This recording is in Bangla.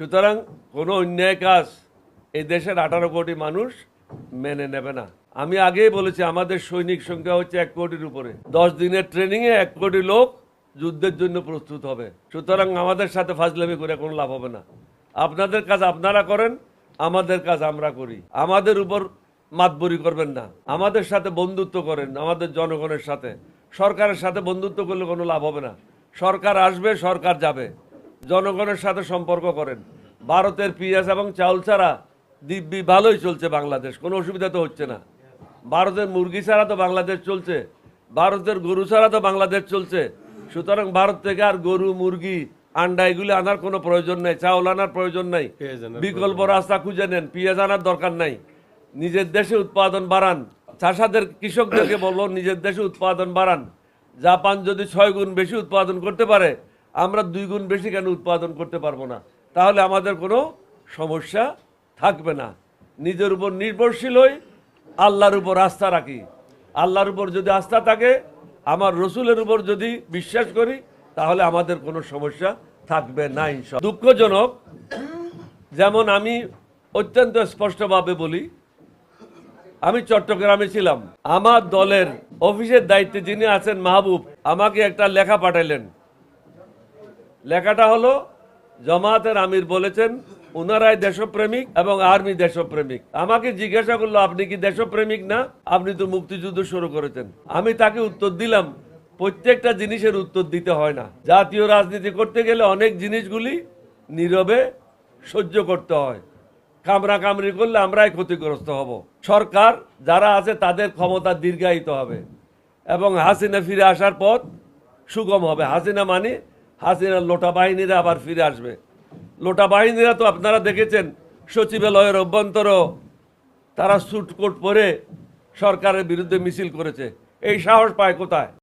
সুতরাং কোনো অন্যায় কাজ এই দেশের 18 কোটি মানুষ মেনে নেবে না। আমি আগেই বলেছি আমাদের সৈনিক সংখ্যা হচ্ছে 1 কোটির উপরে। 10 দিনের ট্রেনিংয়ে 1 কোটি লোক যুদ্ধের জন্য প্রস্তুত হবে। সুতরাং আমাদের সাথে ফাজলামি করে কোনো লাভ হবে না। আপনাদের কাজ আপনারা করেন, আমাদের কাজ আমরা করি। আমাদের উপর মাতবরি করবেন না, আমাদের সাথে বন্ধুত্ব করেন, আমাদের জনগণের সাথে। সরকারের সাথে বন্ধুত্ব করলে কোনো লাভ হবে না। সরকার আসবে, সরকার যাবে। জনগণের সাথে সম্পর্ক করেন। ভারতের পেঁয়াজ এবং চাউল ছাড়া দিব্যি ভালোই চলছে বাংলাদেশ, কোনো অসুবিধা তো হচ্ছে না। ভারতের মুরগি ছাড়া তো বাংলাদেশ চলছে, ভারতের গরু ছাড়া তো বাংলাদেশ চলছে। সুতরাং ভারত থেকে আর গরু, মুরগি, আন্ডা এগুলি আনার কোনো প্রয়োজন নাই, চাউল আনার প্রয়োজন নাই। বিকল্প রাস্তা খুঁজে নেন, পেঁয়াজ আনার দরকার নাই। নিজের দেশে উৎপাদন বাড়ান। চাষাদের, কৃষকদেরকে বলবো নিজের দেশে উৎপাদন বাড়ান। জাপান যদি 6 গুণ বেশি উৎপাদন করতে পারে, আমরা 2 গুণ বেশি কেন উৎপাদন করতে পারবো না? তাহলে আমাদের কোনো সমস্যা থাকবে না। নিজের উপর নির্ভরশীল হই, আল্লাহর উপর আস্থা রাখি। আল্লাহর উপর যদি আস্থা থাকে, আমার রসুলের উপর যদি বিশ্বাস করি, তাহলে আমাদের কোনো সমস্যা থাকবে না ইনশাআল্লাহ। দুঃখজনক, যেমন আমি অত্যন্ত স্পষ্টভাবে বলি, আমি চট্টগ্রামে ছিলাম। আমার দলের অফিসের দায়িত্বে যিনি আছেন মাহবুব আমাকে একটা লেখা পাঠাইলেন। লেখাটা হলো, জামায়াতের আমির বলেছেন উনারাই দেশপ্রেমিক এবং আর্মি দেশপ্রেমিক। আমাকে জিজ্ঞাসা করলো, আপনি কি দেশপ্রেমিক না? আপনি তো মুক্তিযুদ্ধ শুরু করেছেন। আমি তাকে উত্তর দিলাম, প্রত্যেকটা জিনিসের উত্তর দিতে হয় না। জাতীয় রাজনীতি করতে গেলে অনেক জিনিসগুলি নীরবে সহ্য করতে হয়। কামড়াকামড়ি করলে আমরাই ক্ষতিগ্রস্ত হব। সরকার যারা আছে তাদের ক্ষমতা দীর্ঘায়িত হবে এবং হাসিনা ফিরে আসার পথ সুগম হবে। হাসিনা মানে হাসিনার লোটা বাহিনীরা আবার ফিরে আসবে। লোটা বাহিনীরা তো আপনারা দেখেছেন, সচিবালয়ের অভ্যন্তরও তারা স্যুট কোট পরে সরকারের বিরুদ্ধে মিছিল করেছে। এই সাহস পায় কোথায়?